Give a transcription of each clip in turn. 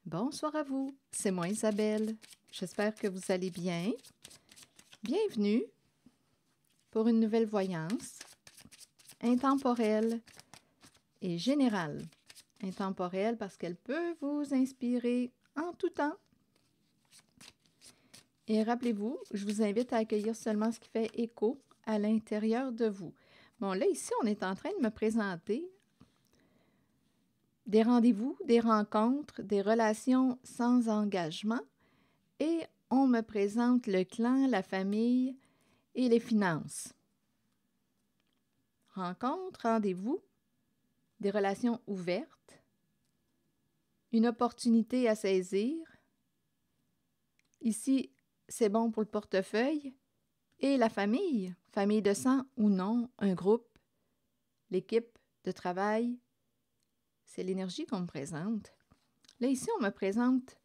Bonsoir à vous, c'est moi Isabelle. J'espère que vous allez bien. Bienvenue pour une nouvelle voyance intemporelle et générale. Intemporelle parce qu'elle peut vous inspirer en tout temps. Et rappelez-vous, je vous invite à accueillir seulement ce qui fait écho à l'intérieur de vous. Bon, là, ici, on est en train de me présenter des rendez-vous, des rencontres, des relations sans engagement et on me présente le clan, la famille et les finances. Rencontres, rendez-vous, des relations ouvertes, une opportunité à saisir. Ici, c'est bon pour le portefeuille et la famille, famille de sang ou non, un groupe, l'équipe de travail. C'est l'énergie qu'on me présente. Là, ici, on me présente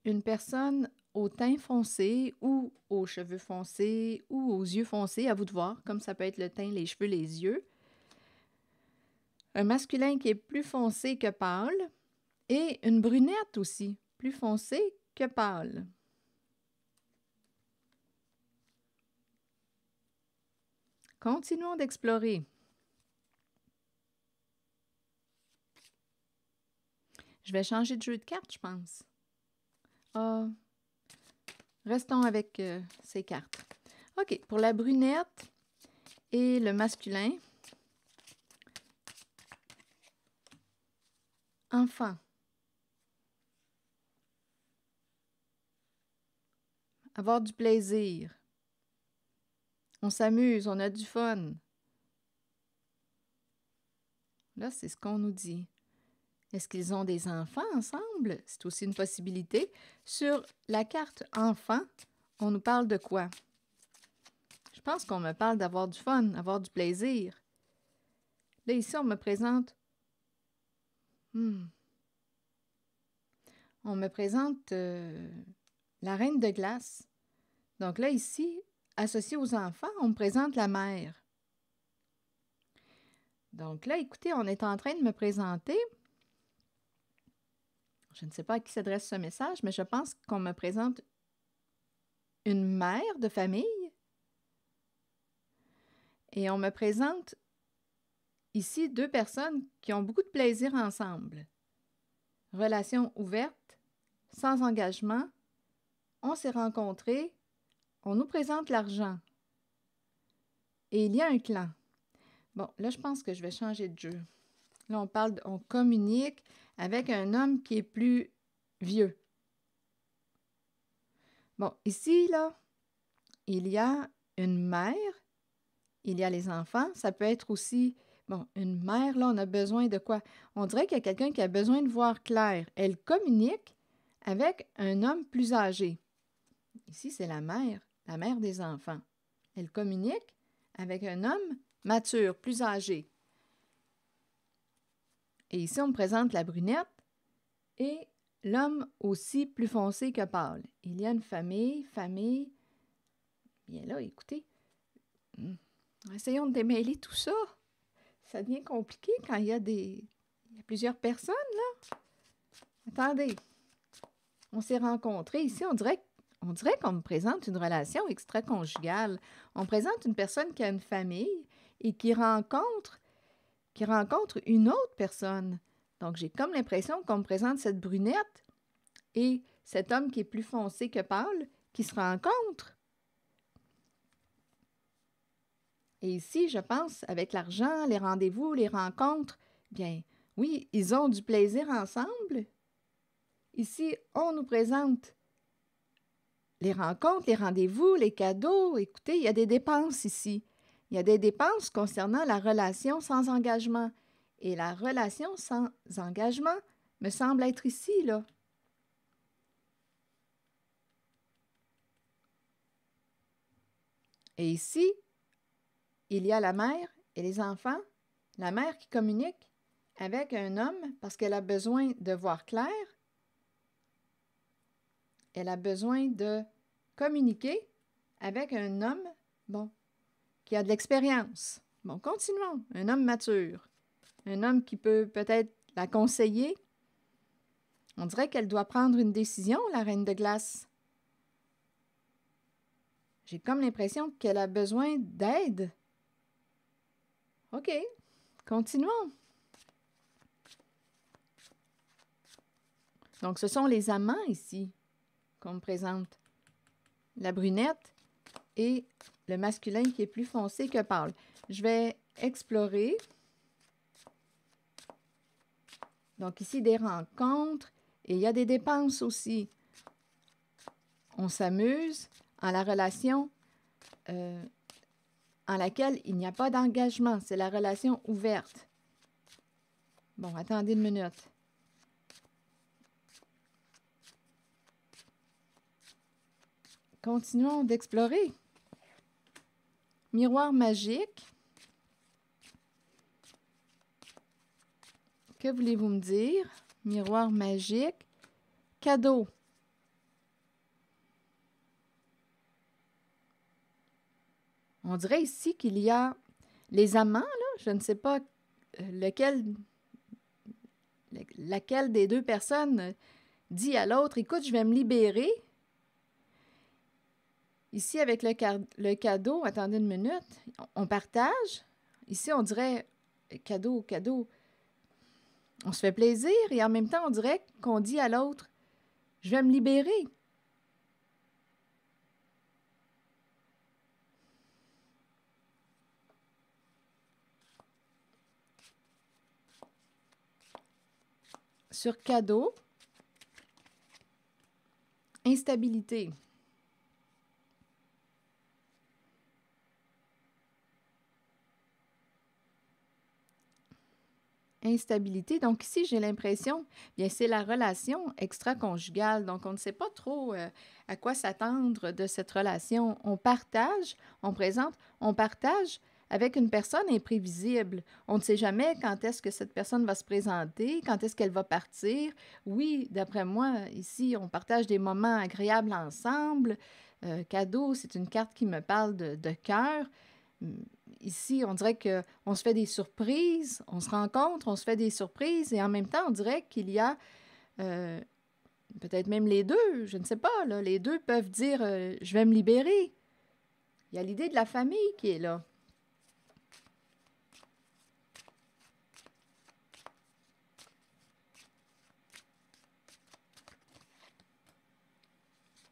une personne au teint foncé ou aux cheveux foncés ou aux yeux foncés, à vous de voir, comme ça peut être le teint, les cheveux, les yeux. Un masculin qui est plus foncé que pâle et une brunette aussi, plus foncée que pâle. Continuons d'explorer. Je vais changer de jeu de cartes, je pense. Ah, restons avec ces cartes. OK, pour la brunette et le masculin. Enfant. Avoir du plaisir. On s'amuse, on a du fun. Là, c'est ce qu'on nous dit. Est-ce qu'ils ont des enfants ensemble? C'est aussi une possibilité. Sur la carte enfant, on nous parle de quoi? Je pense qu'on me parle d'avoir du fun, avoir du plaisir. Là, ici, on me présente... On me présente la reine de glace. Donc là, ici, associé aux enfants, on me présente la mère. Donc là, écoutez, on est en train de me présenter... Je ne sais pas à qui s'adresse ce message, mais je pense qu'on me présente une mère de famille. Et on me présente ici deux personnes qui ont beaucoup de plaisir ensemble. Relation ouverte, sans engagement. On s'est rencontrés, on nous présente l'argent. Et il y a un clan. Bon, là, je pense que je vais changer de jeu. Là, on communique avec un homme qui est plus vieux. Bon, ici, là, il y a une mère, il y a les enfants. Ça peut être aussi, bon, une mère, là, on a besoin de quoi? On dirait qu'il y a quelqu'un qui a besoin de voir clair. Elle communique avec un homme plus âgé. Ici, c'est la mère des enfants. Elle communique avec un homme mature, plus âgé. Et ici, on me présente la brunette et l'homme aussi plus foncé que pâle. Il y a une famille. Bien là, écoutez, essayons de démêler tout ça. Ça devient compliqué quand il y a plusieurs personnes, là. Attendez, on s'est rencontrés ici, on dirait qu'on me présente une relation extra-conjugale. On me présente une personne qui a une famille et qui rencontre une autre personne. Donc, j'ai comme l'impression qu'on me présente cette brunette et cet homme qui est plus foncé que pâle qui se rencontrent. Et ici, je pense, avec l'argent, les rendez-vous, les rencontres, bien, oui, ils ont du plaisir ensemble. Ici, on nous présente les rencontres, les rendez-vous, les cadeaux. Écoutez, il y a des dépenses ici. Il y a des dépenses concernant la relation sans engagement. Et la relation sans engagement me semble être ici, là. Et ici, il y a la mère et les enfants. La mère qui communique avec un homme parce qu'elle a besoin de voir clair. Elle a besoin de communiquer avec un homme, bon, qui a de l'expérience. Bon, continuons. Un homme mature. Un homme qui peut peut-être la conseiller. On dirait qu'elle doit prendre une décision, la Reine de glace. J'ai comme l'impression qu'elle a besoin d'aide. OK, continuons. Donc, ce sont les amants ici qu'on me présente. La brunette et le masculin qui est plus foncé que pâle. Je vais explorer. Donc, ici, des rencontres et il y a des dépenses aussi. On s'amuse en la relation en laquelle il n'y a pas d'engagement. C'est la relation ouverte. Bon, attendez une minute. Continuons d'explorer. Miroir magique. Que voulez-vous me dire? Miroir magique. Cadeau. On dirait ici qu'il y a les amants, là, je ne sais pas laquelle des deux personnes dit à l'autre, écoute, je vais me libérer. Ici, avec le cadeau, attendez une minute, on partage. Ici, on dirait cadeau, cadeau. On se fait plaisir et en même temps, on dirait qu'on dit à l'autre, je vais me libérer. Sur cadeau, instabilité. Instabilité. Donc ici, j'ai l'impression, bien c'est la relation extra-conjugale. Donc on ne sait pas trop à quoi s'attendre de cette relation. On partage, on présente, on partage avec une personne imprévisible. On ne sait jamais quand est-ce que cette personne va se présenter, quand est-ce qu'elle va partir. Oui, d'après moi, ici, on partage des moments agréables ensemble. Cadeau, c'est une carte qui me parle de cœur. Ici, on dirait qu'on se fait des surprises, on se rencontre, on se fait des surprises, et en même temps, on dirait qu'il y a peut-être même les deux, je ne sais pas, là, les deux peuvent dire je vais me libérer. Il y a l'idée de la famille qui est là.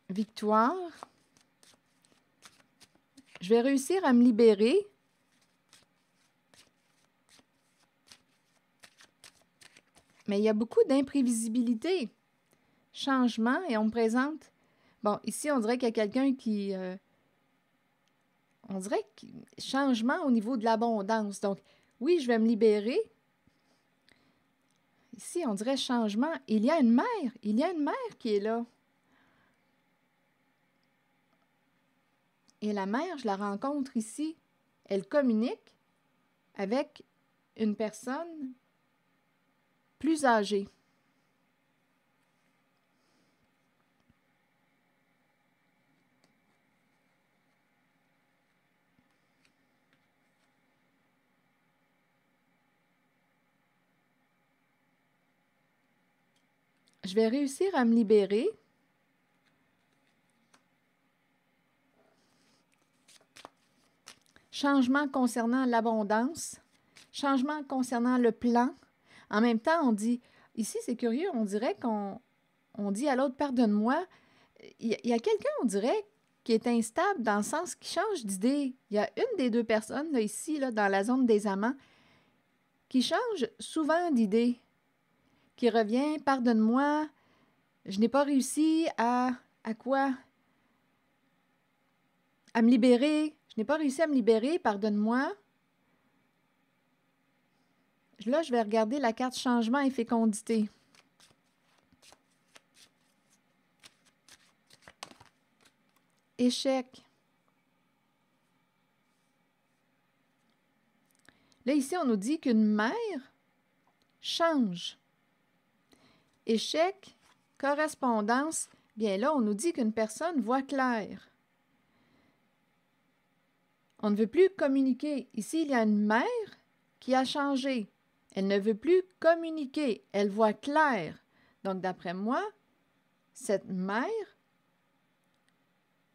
Victoire. Je vais réussir à me libérer. Mais il y a beaucoup d'imprévisibilité. Changement, et on me présente... Bon, ici, on dirait qu'il y a quelqu'un qui... on dirait que changement au niveau de l'abondance. Donc, oui, je vais me libérer. Ici, on dirait changement. Il y a une mère. Il y a une mère qui est là. Et la mère, je la rencontre ici. Elle communique avec une personne plus âgée. Je vais réussir à me libérer. Changement concernant l'abondance. Changement concernant le plan. En même temps, on dit, ici c'est curieux, on dirait qu'on dit à l'autre, pardonne-moi. Il y a quelqu'un, on dirait, qui est instable dans le sens qui change d'idée. Il y a une des deux personnes, là, ici, là, dans la zone des amants, qui change souvent d'idée, qui revient, pardonne-moi, je n'ai pas réussi à quoi? À me libérer. Je n'ai pas réussi à me libérer, pardonne-moi. Là, je vais regarder la carte changement et fécondité. Échec. Là, ici, on nous dit qu'une mère change. Échec, correspondance. Bien là, on nous dit qu'une personne voit clair. On ne veut plus communiquer. Ici, il y a une mère qui a changé. Elle ne veut plus communiquer. Elle voit clair. Donc, d'après moi, cette mère,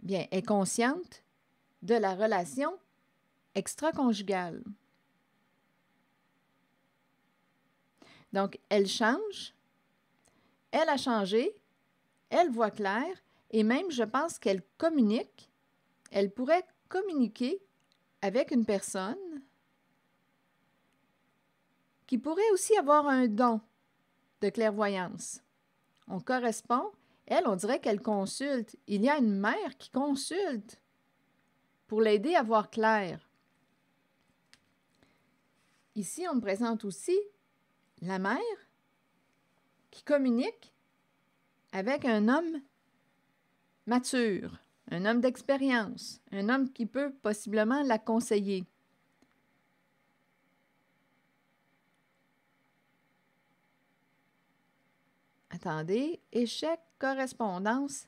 bien, est consciente de la relation extra-conjugale. Donc, elle change, elle a changé, elle voit clair, et même, je pense qu'elle communique, elle pourrait communiquer avec une personne qui pourrait aussi avoir un don de clairvoyance. On correspond, elle, on dirait qu'elle consulte. Il y a une mère qui consulte pour l'aider à voir clair. Ici, on me présente aussi la mère qui communique avec un homme mature, un homme d'expérience, un homme qui peut possiblement la conseiller. Attendez, échec, correspondance.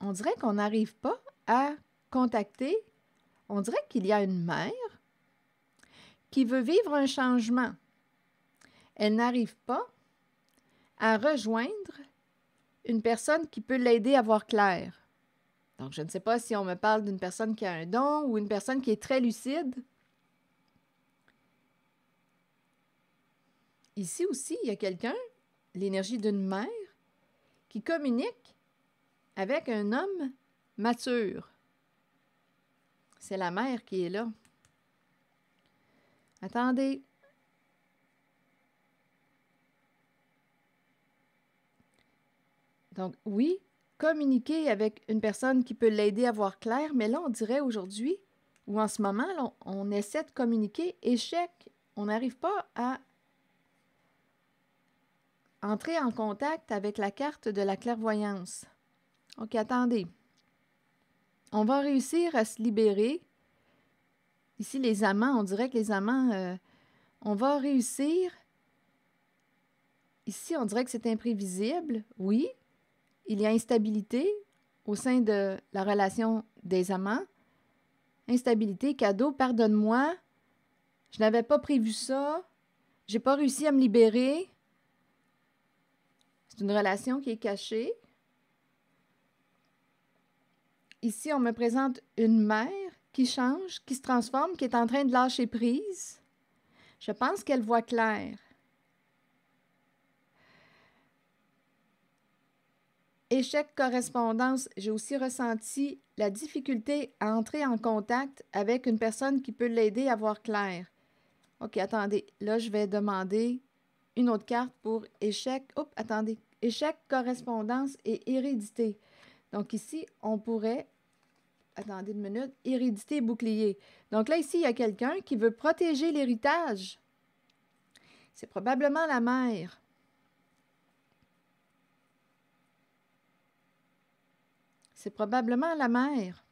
On dirait qu'on n'arrive pas à contacter. On dirait qu'il y a une mère qui veut vivre un changement. Elle n'arrive pas à rejoindre une personne qui peut l'aider à voir clair. Donc, je ne sais pas si on me parle d'une personne qui a un don ou une personne qui est très lucide. Ici aussi, il y a quelqu'un, l'énergie d'une mère, qui communique avec un homme mature. C'est la mère qui est là. Attendez. Donc, oui, communiquer avec une personne qui peut l'aider à voir clair, mais là, on dirait aujourd'hui, ou en ce moment, là, on essaie de communiquer, échec. On n'arrive pas à entrer en contact avec la carte de la clairvoyance. OK, attendez. On va réussir à se libérer. Ici, les amants, on dirait que les amants, on va réussir. Ici, on dirait que c'est imprévisible. Oui, il y a instabilité au sein de la relation des amants. Instabilité, cadeau, pardonne-moi. Je n'avais pas prévu ça. J'ai pas réussi à me libérer. C'est une relation qui est cachée. Ici, on me présente une mère qui change, qui se transforme, qui est en train de lâcher prise. Je pense qu'elle voit clair. Échec correspondance, j'ai aussi ressenti la difficulté à entrer en contact avec une personne qui peut l'aider à voir clair. OK, attendez. Là, je vais demander une autre carte pour échec. Oups, attendez. Échec, correspondance et hérédité. Donc ici, on pourrait... Attendez une minute. Hérédité, bouclier. Donc là, ici, il y a quelqu'un qui veut protéger l'héritage. C'est probablement la mère. C'est probablement la mère.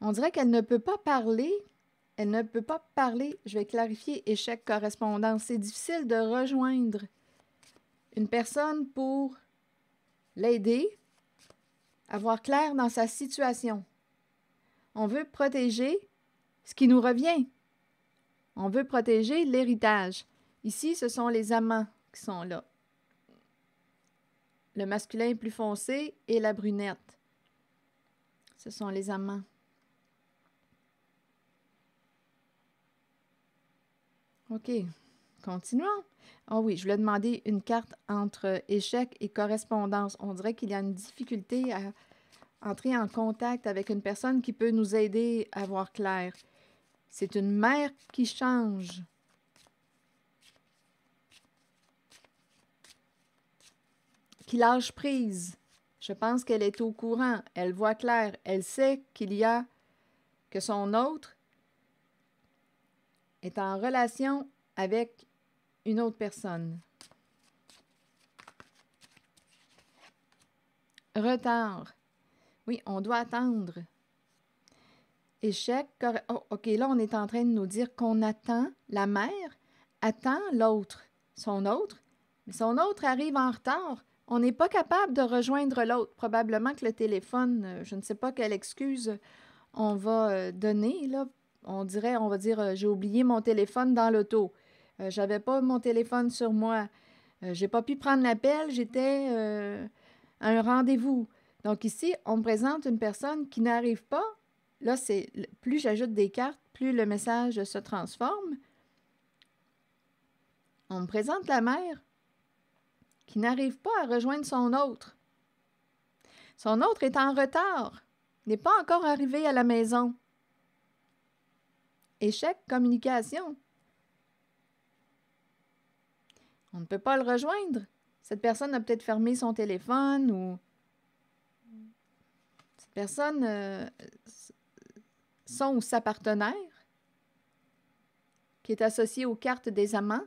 On dirait qu'elle ne peut pas parler. Elle ne peut pas parler. Je vais clarifier échec correspondance. C'est difficile de rejoindre une personne pour l'aider à voir clair dans sa situation. On veut protéger ce qui nous revient. On veut protéger l'héritage. Ici, ce sont les amants qui sont là. Le masculin plus foncé et la brunette. Ce sont les amants. OK. Continuons. Ah oui, je voulais demander une carte entre échec et correspondance. On dirait qu'il y a une difficulté à entrer en contact avec une personne qui peut nous aider à voir clair. C'est une mère qui change. Qui lâche prise. Je pense qu'elle est au courant. Elle voit clair. Elle sait que son autre est en relation avec une autre personne. Retard. Oui, on doit attendre. Échec. Oh, OK, là, on est en train de nous dire qu'on attend. La mère attend l'autre, son autre, mais son autre arrive en retard. On n'est pas capable de rejoindre l'autre. Probablement que le téléphone, je ne sais pas quelle excuse on va donner, là, on va dire, j'ai oublié mon téléphone dans l'auto. J'avais pas mon téléphone sur moi. J'ai pas pu prendre l'appel, j'étais à un rendez-vous. Donc ici, on me présente une personne qui n'arrive pas. Là, plus j'ajoute des cartes, plus le message se transforme. On me présente la mère qui n'arrive pas à rejoindre son autre. Son autre est en retard, n'est pas encore arrivé à la maison. Échec communication. On ne peut pas le rejoindre. Cette personne a peut-être fermé son téléphone ou cette personne, son ou sa partenaire, qui est associée aux cartes des amants,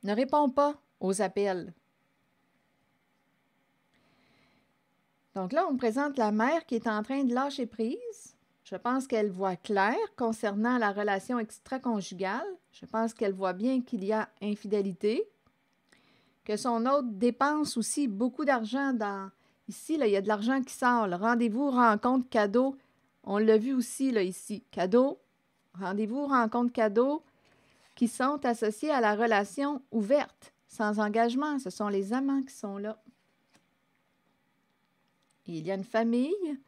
ne répond pas aux appels. Donc là, on me présente la mère qui est en train de lâcher prise. Je pense qu'elle voit clair concernant la relation extra-conjugale. Je pense qu'elle voit bien qu'il y a infidélité, que son autre dépense aussi beaucoup d'argent dans... Ici, là, il y a de l'argent qui sort. Le rendez-vous, rencontre, cadeau. On l'a vu aussi, là, ici. Cadeau, rendez-vous, rencontre, cadeau, qui sont associés à la relation ouverte, sans engagement. Ce sont les amants qui sont là. Et il y a une famille.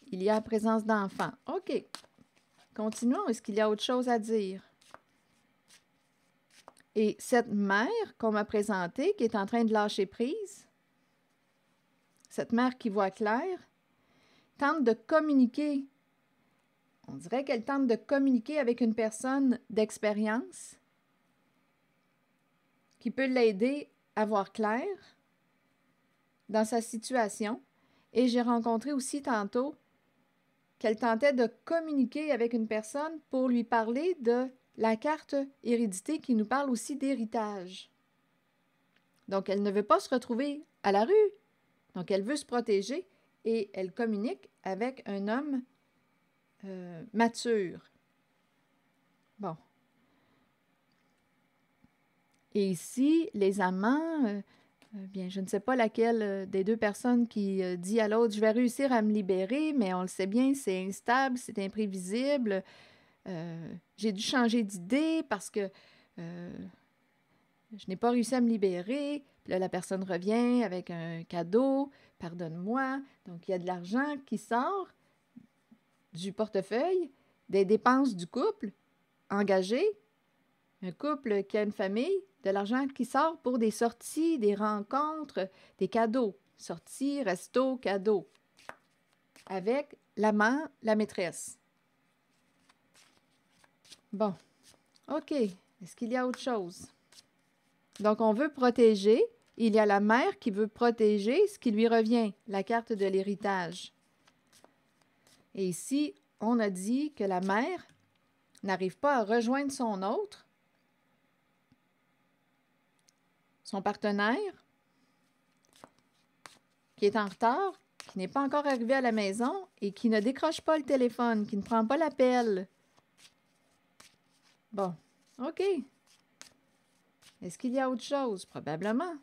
Il y a présence d'enfants. OK. Continuons. Est-ce qu'il y a autre chose à dire? Et cette mère qu'on m'a présentée, qui est en train de lâcher prise, cette mère qui voit clair, tente de communiquer. On dirait qu'elle tente de communiquer avec une personne d'expérience qui peut l'aider à voir clair dans sa situation. Et j'ai rencontré aussi tantôt qu'elle tentait de communiquer avec une personne pour lui parler de la carte hérédité qui nous parle aussi d'héritage. Donc, elle ne veut pas se retrouver à la rue. Donc, elle veut se protéger et elle communique avec un homme mature. Bon. Et ici, les amants, bien, je ne sais pas laquelle des deux personnes qui dit à l'autre « Je vais réussir à me libérer », mais on le sait bien, c'est instable, c'est imprévisible. J'ai dû changer d'idée parce que je n'ai pas réussi à me libérer. Puis là, la personne revient avec un cadeau, « Pardonne-moi ». Donc, il y a de l'argent qui sort du portefeuille, des dépenses du couple engagé, un couple qui a une famille, de l'argent qui sort pour des sorties, des rencontres, des cadeaux. Sorties, resto, cadeaux. Avec l'amant, la maîtresse. Bon. OK. Est-ce qu'il y a autre chose? Donc, on veut protéger. Il y a la mère qui veut protéger ce qui lui revient, la carte de l'héritage. Et ici, on a dit que la mère n'arrive pas à rejoindre son autre, son partenaire, qui est en retard, qui n'est pas encore arrivé à la maison et qui ne décroche pas le téléphone, qui ne prend pas l'appel. Bon, OK. Est-ce qu'il y a autre chose? Probablement.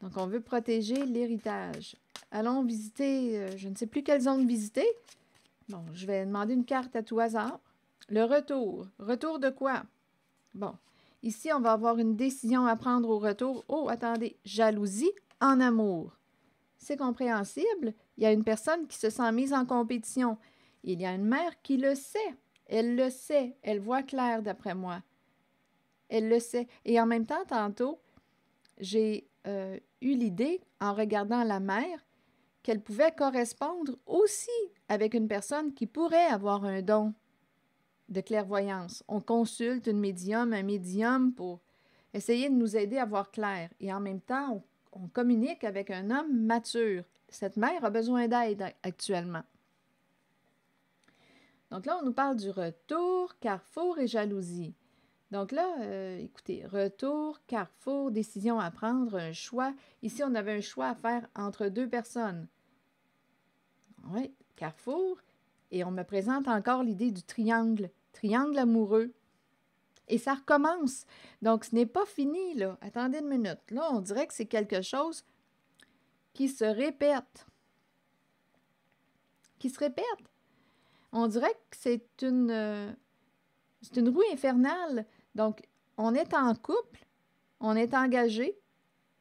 Donc, on veut protéger l'héritage. Allons visiter, je ne sais plus quelle zone visiter. Bon, je vais demander une carte à tout hasard. Le retour. Retour de quoi? Bon, ici, on va avoir une décision à prendre au retour. Oh, attendez, jalousie en amour. C'est compréhensible. Il y a une personne qui se sent mise en compétition. Il y a une mère qui le sait. Elle le sait. Elle voit clair, d'après moi. Elle le sait. Et en même temps, tantôt, j'ai eu l'idée, en regardant la mère, qu'elle pouvait correspondre aussi avec une personne qui pourrait avoir un don de clairvoyance. On consulte un médium pour essayer de nous aider à voir clair. Et en même temps, on communique avec un homme mature. Cette mère a besoin d'aide actuellement. Donc là, on nous parle du retour, carrefour et jalousie. Donc là, écoutez, retour, carrefour, décision à prendre, un choix. Ici, on avait un choix à faire entre deux personnes. Oui, carrefour. Et on me présente encore l'idée du triangle. Triangle amoureux. Et ça recommence. Donc, ce n'est pas fini, là. Attendez une minute. Là, on dirait que c'est quelque chose qui se répète. Qui se répète. On dirait que c'est une roue infernale. Donc, on est en couple, on est engagé,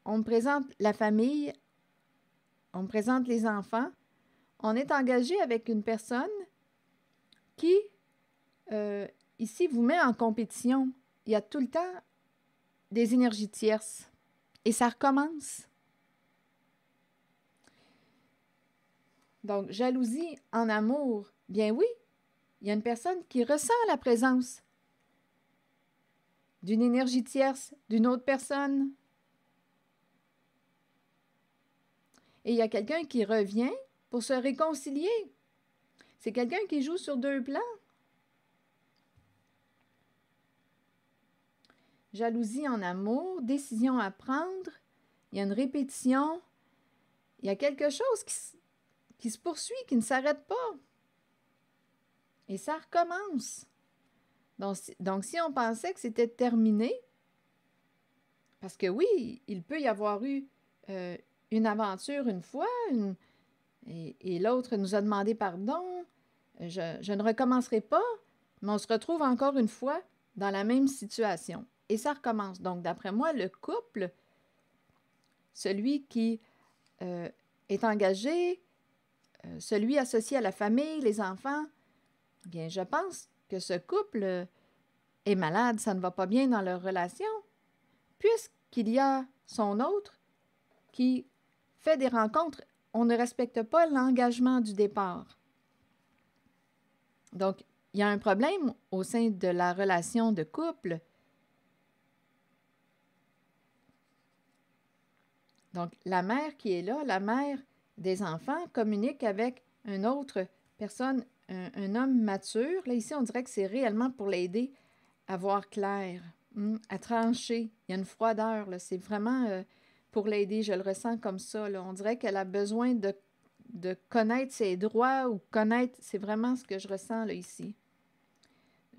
on me présente la famille, on me présente les enfants, on est engagé avec une personne qui, ici, vous met en compétition. Il y a tout le temps des énergies tierces. Et ça recommence. Donc, jalousie en amour, bien oui, il y a une personne qui ressent la présence d'une énergie tierce, d'une autre personne. Et il y a quelqu'un qui revient pour se réconcilier. C'est quelqu'un qui joue sur deux plans. Jalousie en amour, décision à prendre, il y a une répétition, il y a quelque chose qui se poursuit, qui ne s'arrête pas. Et ça recommence. Donc, si on pensait que c'était terminé, parce que oui, il peut y avoir eu une aventure une fois, et l'autre nous a demandé pardon, je ne recommencerai pas, mais on se retrouve encore une fois dans la même situation. Et ça recommence. Donc, d'après moi, le couple, celui qui est engagé, celui associé à la famille, les enfants, bien, je pense que ce couple est malade, ça ne va pas bien dans leur relation, puisqu'il y a son autre qui fait des rencontres. On ne respecte pas l'engagement du départ. Donc, il y a un problème au sein de la relation de couple. Donc, la mère qui est là, la mère des enfants, communique avec une autre personne, un homme mature. Là, ici, on dirait que c'est réellement pour l'aider à voir clair, à trancher. Il y a une froideur, là. C'est vraiment pour l'aider. Je le ressens comme ça, là. On dirait qu'elle a besoin de connaître ses droits ou connaître... C'est vraiment ce que je ressens là, ici.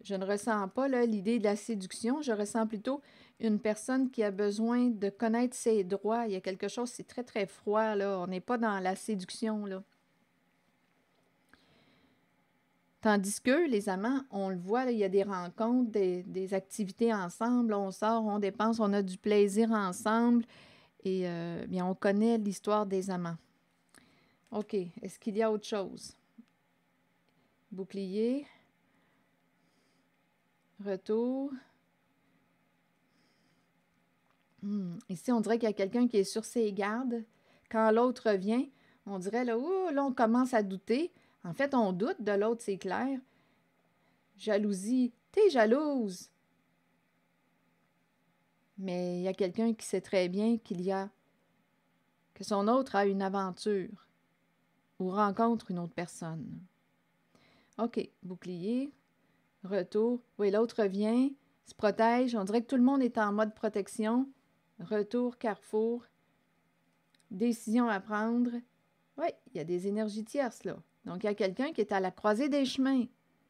Je ne ressens pas l'idée de la séduction. Je ressens plutôt une personne qui a besoin de connaître ses droits. Il y a quelque chose, c'est très, très froid, là. On n'est pas dans la séduction, là. Tandis que les amants, on le voit, là, il y a des rencontres, des activités ensemble. On sort, on dépense, on a du plaisir ensemble. Et bien, on connaît l'histoire des amants. OK. Est-ce qu'il y a autre chose? Bouclier. Retour. Ici, on dirait qu'il y a quelqu'un qui est sur ses gardes. Quand l'autre revient, on dirait, là, on commence à douter. En fait, on doute de l'autre, c'est clair. Jalousie. T'es jalouse. Mais il y a quelqu'un qui sait très bien que son autre a une aventure ou rencontre une autre personne. OK, bouclier, retour. Oui, l'autre revient, se protège. On dirait que tout le monde est en mode protection. Retour, carrefour, décision à prendre. Oui, il y a des énergies tierces, là. Donc, il y a quelqu'un qui est à la croisée des chemins.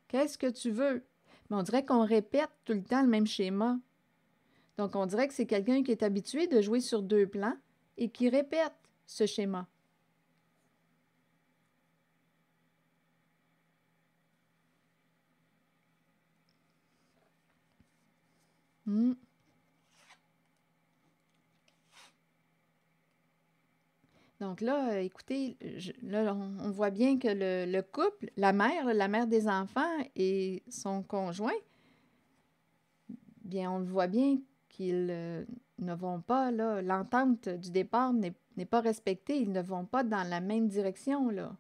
Qu'est-ce que tu veux? Mais on dirait qu'on répète tout le temps le même schéma. Donc, on dirait que c'est quelqu'un qui est habitué de jouer sur deux plans et qui répète ce schéma. Donc là, écoutez, là, on voit bien que le couple, la mère des enfants et son conjoint, bien, on le voit bien qu'ils ne vont pas, là, l'entente du départ n'est pas respectée, ils ne vont pas dans la même direction, là.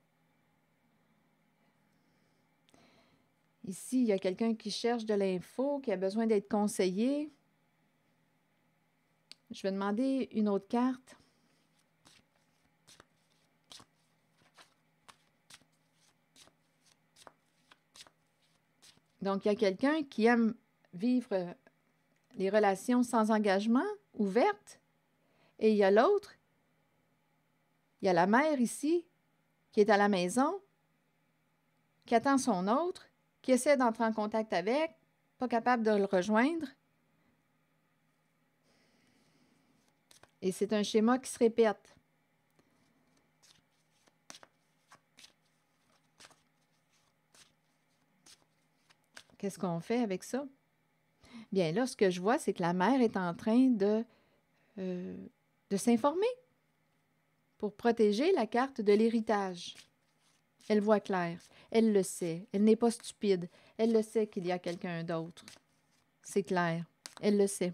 Ici, il y a quelqu'un qui cherche de l'info, qui a besoin d'être conseillé. Je vais demander une autre carte. Donc, il y a quelqu'un qui aime vivre les relations sans engagement, ouvertes, et il y a l'autre, il y a la mère ici, qui est à la maison, qui attend son autre, qui essaie d'entrer en contact avec, pas capable de le rejoindre. Et c'est un schéma qui se répète. qu'est-ce qu'on fait avec ça? Bien là, ce que je vois, c'est que la mère est en train de s'informer pour protéger la carte de l'héritage. Elle voit clair, elle le sait, elle n'est pas stupide, elle le sait qu'il y a quelqu'un d'autre. C'est clair, elle le sait.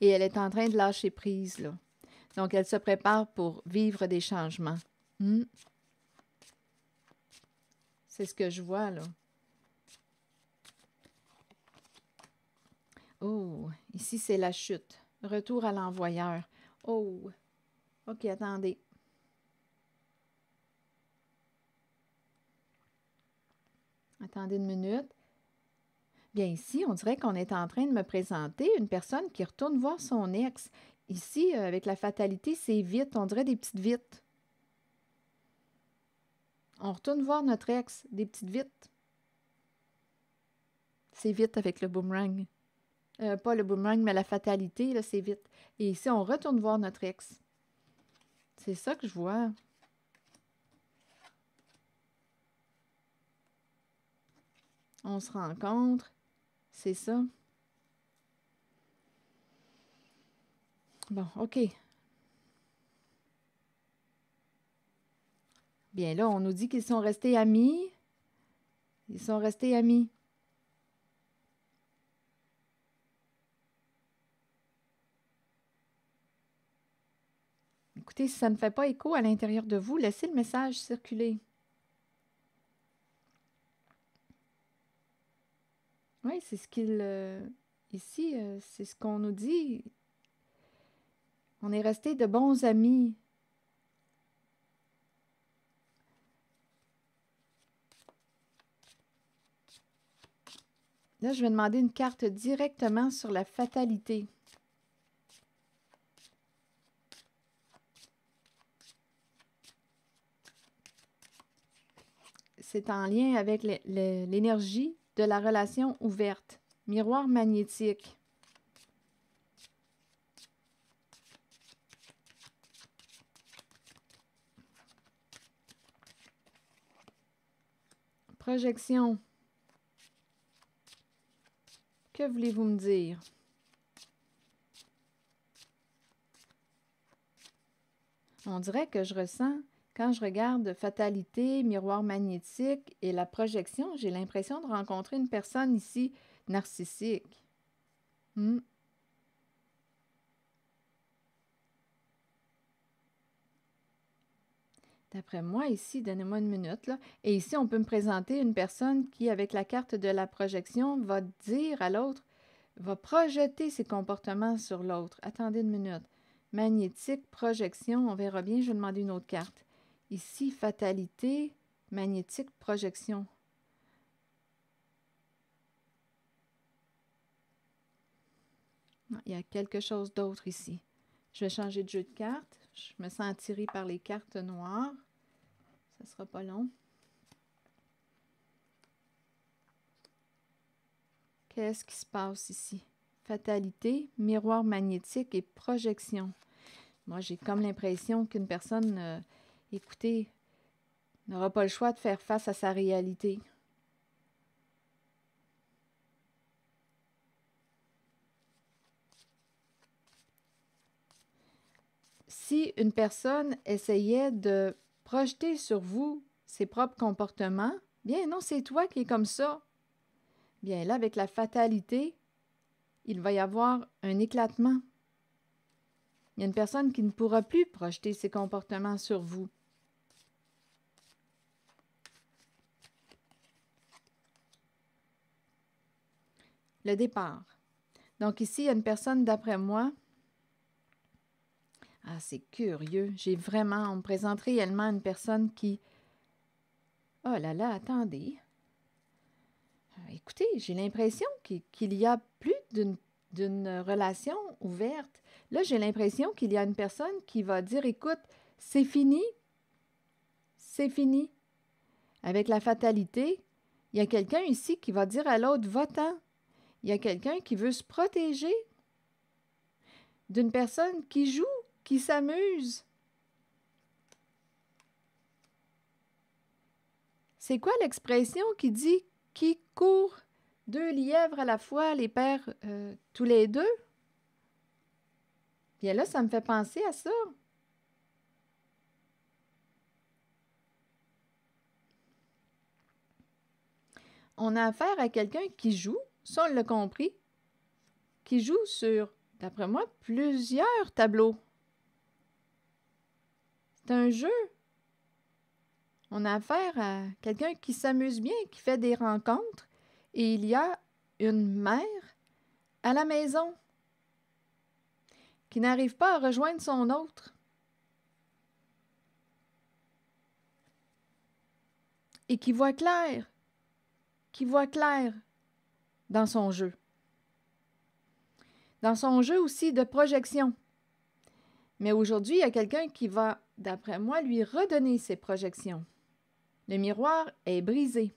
Et elle est en train de lâcher prise, là. Donc, elle se prépare pour vivre des changements. C'est ce que je vois, là. Oh, ici, c'est la chute. Retour à l'envoyeur. Oh, OK, attendez. Attendez une minute. Bien, ici, on dirait qu'on est en train de me présenter une personne qui retourne voir son ex. Ici, avec la fatalité, c'est vite. On dirait des petites vites. On retourne voir notre ex, des petites vites. C'est vite avec le boomerang. Pas le boomerang, mais la fatalité, là, c'est vite. Et ici, on retourne voir notre ex. C'est ça que je vois. On se rencontre. C'est ça. Bon, OK. Bien là, on nous dit qu'ils sont restés amis. Ils sont restés amis. Écoutez, si ça ne fait pas écho à l'intérieur de vous, laissez le message circuler. Oui, c'est ce qu'il... ici, c'est ce qu'on nous dit. On est restés de bons amis. Là, je vais demander une carte directement sur la fatalité. C'est en lien avec l'énergie de la relation ouverte. Miroir magnétique. Projection. Que voulez-vous me dire? On dirait que je ressens, quand je regarde fatalité, miroir magnétique et la projection, j'ai l'impression de rencontrer une personne ici narcissique. D'après moi, ici, donnez-moi une minute, là. Et ici, on peut me présenter une personne qui, avec la carte de la projection, va dire à l'autre, va projeter ses comportements sur l'autre. Attendez une minute. Magnétique, projection, on verra bien, je vais demander une autre carte. Ici, fatalité, magnétique, projection. Non, il y a quelque chose d'autre ici. Je vais changer de jeu de cartes. Je me sens attirée par les cartes noires. Ça ne sera pas long. Qu'est-ce qui se passe ici? Fatalité, miroir magnétique et projection. Moi, j'ai comme l'impression qu'une personne, écoutez, n'aura pas le choix de faire face à sa réalité. Si une personne essayait de projeter sur vous ses propres comportements, bien non, c'est toi qui es comme ça. Bien là, avec la fatalité, il va y avoir un éclatement. Il y a une personne qui ne pourra plus projeter ses comportements sur vous. Le départ. Donc ici, il y a une personne, d'après moi, ah, c'est curieux. On me présente réellement une personne qui... Oh là là, attendez. Écoutez, j'ai l'impression qu'il y a plus d'une relation ouverte. Là, j'ai l'impression qu'il y a une personne qui va dire, écoute, c'est fini. C'est fini. Avec la fatalité, il y a quelqu'un ici qui va dire à l'autre, va-t'en. Il y a quelqu'un qui veut se protéger d'une personne qui joue, qui s'amuse. C'est quoi l'expression qui dit « qui courent 2 lièvres à la fois, les perd tous les deux. Bien là, ça me fait penser à ça. On a affaire à quelqu'un qui joue, ça on l'a compris, qui joue sur, d'après moi, plusieurs tableaux. C'est un jeu. On a affaire à quelqu'un qui s'amuse bien, qui fait des rencontres, et il y a une mère à la maison qui n'arrive pas à rejoindre son autre et qui voit clair dans son jeu. Dans son jeu aussi de projection. Mais aujourd'hui, il y a quelqu'un qui va, d'après moi, lui redonner ses projections. Le miroir est brisé.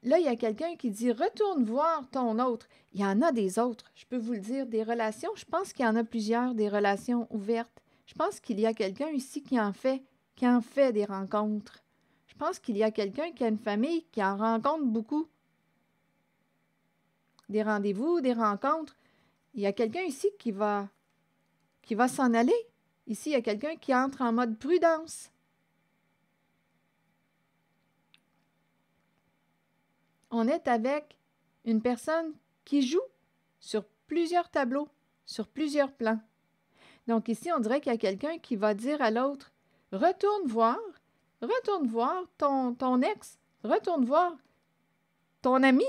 Là, il y a quelqu'un qui dit « Retourne voir ton autre ». Il y en a des autres, je peux vous le dire, des relations. Je pense qu'il y en a plusieurs, des relations ouvertes. Je pense qu'il y a quelqu'un ici qui en fait des rencontres. Je pense qu'il y a quelqu'un qui a une famille qui en rencontre beaucoup. Des rendez-vous, des rencontres. Il y a quelqu'un ici qui va s'en aller. Ici, il y a quelqu'un qui entre en mode prudence. On est avec une personne qui joue sur plusieurs tableaux, sur plusieurs plans. Donc ici, on dirait qu'il y a quelqu'un qui va dire à l'autre « Retourne voir ton ex, retourne voir ton ami. »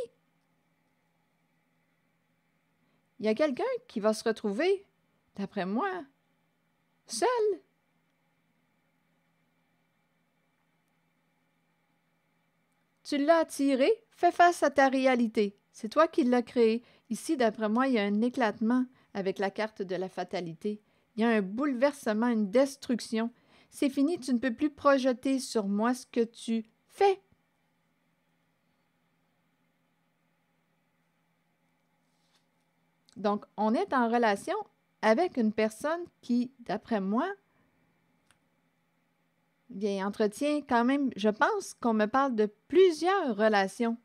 Il y a quelqu'un qui va se retrouver, d'après moi, seul. Tu l'as attiré, fais face à ta réalité. C'est toi qui l'as créé. Ici, d'après moi, il y a un éclatement avec la carte de la fatalité. Il y a un bouleversement, une destruction. C'est fini, tu ne peux plus projeter sur moi ce que tu fais. Donc, on est en relation avec une personne qui, d'après moi, bien, entretient quand même, je pense qu'on me parle de plusieurs relations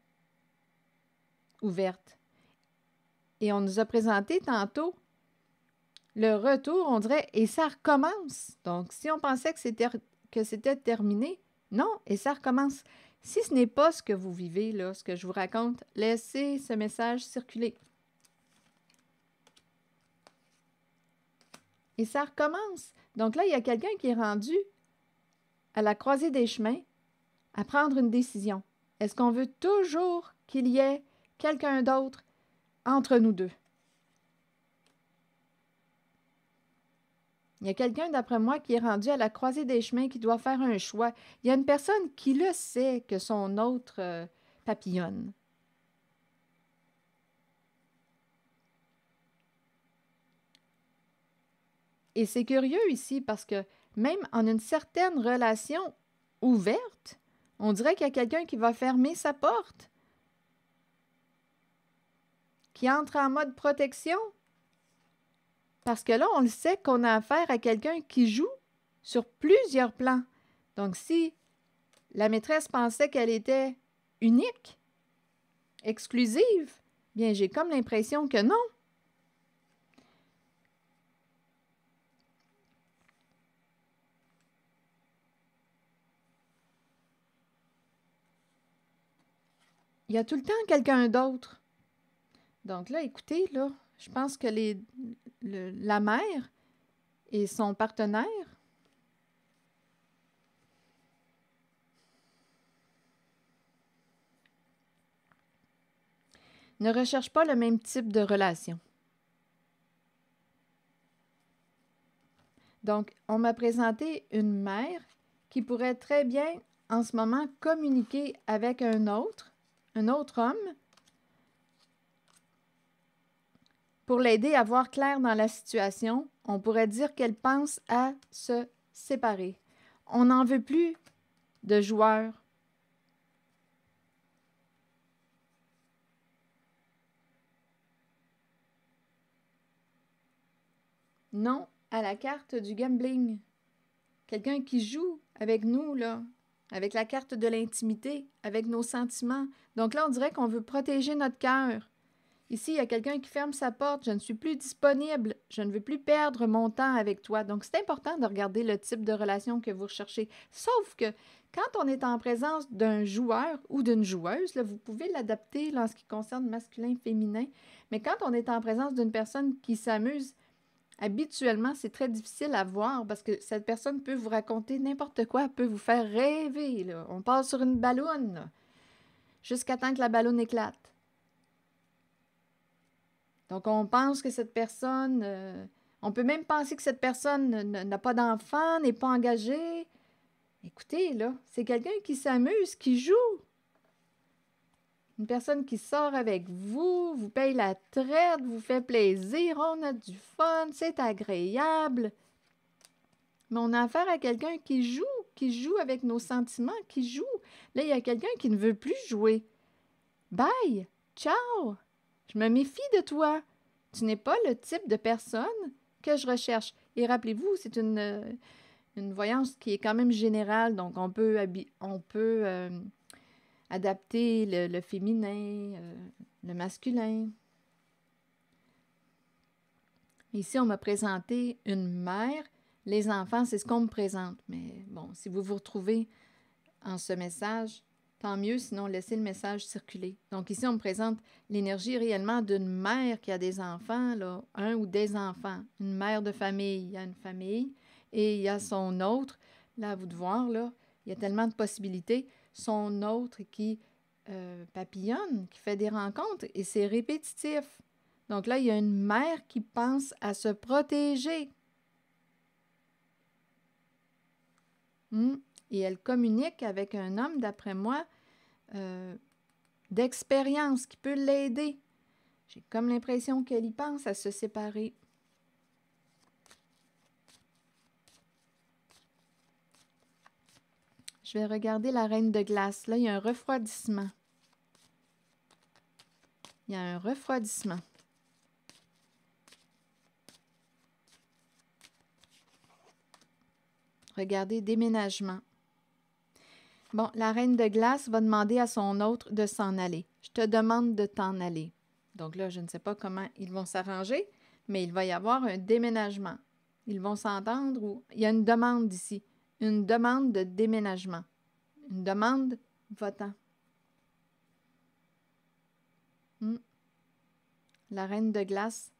ouvertes. Et on nous a présenté tantôt le retour, on dirait, et ça recommence. Donc, si on pensait que c'était terminé, non, et ça recommence. Si ce n'est pas ce que vous vivez, là, ce que je vous raconte, laissez ce message circuler. Et ça recommence. Donc là, il y a quelqu'un qui est rendu à la croisée des chemins à prendre une décision. Est-ce qu'on veut toujours qu'il y ait quelqu'un d'autre entre nous deux? Il y a quelqu'un, d'après moi, qui est rendu à la croisée des chemins, qui doit faire un choix. Il y a une personne qui le sait que son autre papillonne. Et c'est curieux ici parce que même en une certaine relation ouverte, on dirait qu'il y a quelqu'un qui va fermer sa porte, qui entre en mode protection. Parce que là, on le sait qu'on a affaire à quelqu'un qui joue sur plusieurs plans. Donc, si la maîtresse pensait qu'elle était unique, exclusive, bien, j'ai comme l'impression que non. Il y a tout le temps quelqu'un d'autre. Donc là, écoutez, là, je pense que la mère et son partenaire ne recherchent pas le même type de relation. Donc, on m'a présenté une mère qui pourrait très bien, en ce moment, communiquer avec un autre homme, pour l'aider à voir clair dans la situation. On pourrait dire qu'elle pense à se séparer. On n'en veut plus de joueurs. Non à la carte du gambling. Quelqu'un qui joue avec nous, là, avec la carte de l'intimité, avec nos sentiments. Donc là, on dirait qu'on veut protéger notre cœur. Ici, il y a quelqu'un qui ferme sa porte. Je ne suis plus disponible. Je ne veux plus perdre mon temps avec toi. Donc, c'est important de regarder le type de relation que vous recherchez. Sauf que quand on est en présence d'un joueur ou d'une joueuse, là, vous pouvez l'adapter là, en ce qui concerne masculin, féminin. Mais quand on est en présence d'une personne qui s'amuse, habituellement, c'est très difficile à voir parce que cette personne peut vous raconter n'importe quoi, peut vous faire rêver. Là. On passe sur une balloune jusqu'à temps que la balloune éclate. Donc, on pense que cette personne, on peut même penser que cette personne n'a pas d'enfant, n'est pas engagée. Écoutez, là, c'est quelqu'un qui s'amuse, qui joue. Une personne qui sort avec vous, vous paye la traite, vous fait plaisir, on a du fun, c'est agréable. Mais on a affaire à quelqu'un qui joue avec nos sentiments, qui joue. Là, il y a quelqu'un qui ne veut plus jouer. Bye! Ciao! Je me méfie de toi. Tu n'es pas le type de personne que je recherche. Et rappelez-vous, c'est une voyance qui est quand même générale, donc on peut adapter le féminin, le masculin. Ici, on m'a présenté une mère. Les enfants, c'est ce qu'on me présente. Mais bon, si vous vous retrouvez en ce message, tant mieux, sinon laissez le message circuler. Donc ici, on me présente l'énergie réellement d'une mère qui a des enfants, là, un ou des enfants. Une mère de famille, il y a une famille et il y a son autre. Là, à vous de voir, là, il y a tellement de possibilités. Son autre qui papillonne, qui fait des rencontres et c'est répétitif. Donc là, il y a une mère qui pense à se protéger. Et elle communique avec un homme, d'après moi, d'expérience qui peut l'aider. J'ai comme l'impression qu'elle y pense à se séparer. Je vais regarder la reine de glace. Là, il y a un refroidissement. Il y a un refroidissement. Regardez, déménagement. Bon, la reine de glace va demander à son autre de s'en aller. Je te demande de t'en aller. Donc là, je ne sais pas comment ils vont s'arranger, mais il va y avoir un déménagement. Ils vont s'entendre ou il y a une demande ici. Une demande de déménagement. Une demande votant. La reine de glace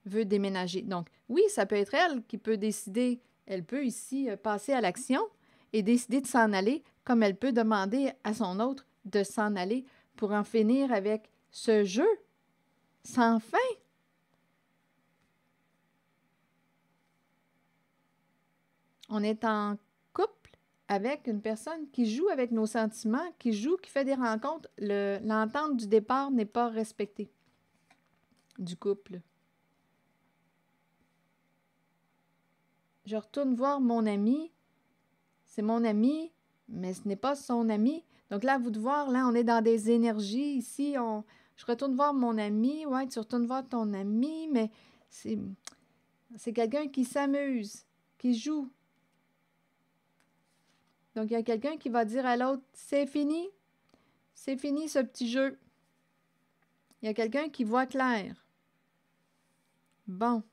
veut déménager. Donc, oui, ça peut être elle qui peut décider. Elle peut ici passer à l'action et décider de s'en aller, comme elle peut demander à son autre de s'en aller pour en finir avec ce jeu sans fin. On est en couple avec une personne qui joue avec nos sentiments, qui joue, qui fait des rencontres. L'entente du départ n'est pas respectée du couple. Je retourne voir mon ami. C'est mon ami, mais ce n'est pas son ami. Donc là, à vous de voir, là, on est dans des énergies. Ici, je retourne voir mon ami. Ouais, tu retournes voir ton ami, mais c'est quelqu'un qui s'amuse, qui joue. Donc, il y a quelqu'un qui va dire à l'autre, c'est fini ce petit jeu. Il y a quelqu'un qui voit clair. Bon.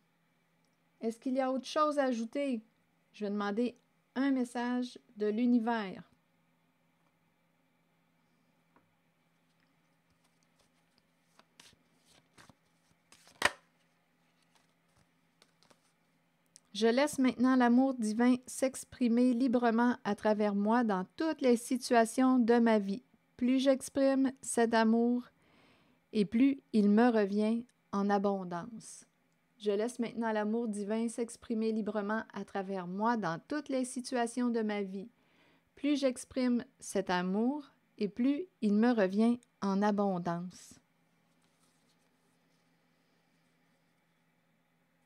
Est-ce qu'il y a autre chose à ajouter? Je vais demander un message de l'univers. Je laisse maintenant l'amour divin s'exprimer librement à travers moi dans toutes les situations de ma vie. Plus j'exprime cet amour, et plus il me revient en abondance. Je laisse maintenant l'amour divin s'exprimer librement à travers moi dans toutes les situations de ma vie. Plus j'exprime cet amour, et plus il me revient en abondance.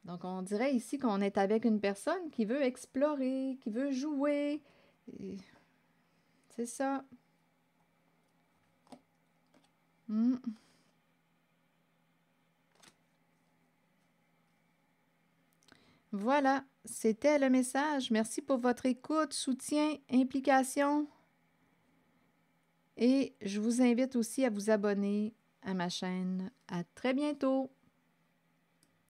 Donc, on dirait ici qu'on est avec une personne qui veut explorer, qui veut jouer. C'est ça. Voilà, c'était le message. Merci pour votre écoute, soutien, implication. Et je vous invite aussi à vous abonner à ma chaîne. À très bientôt!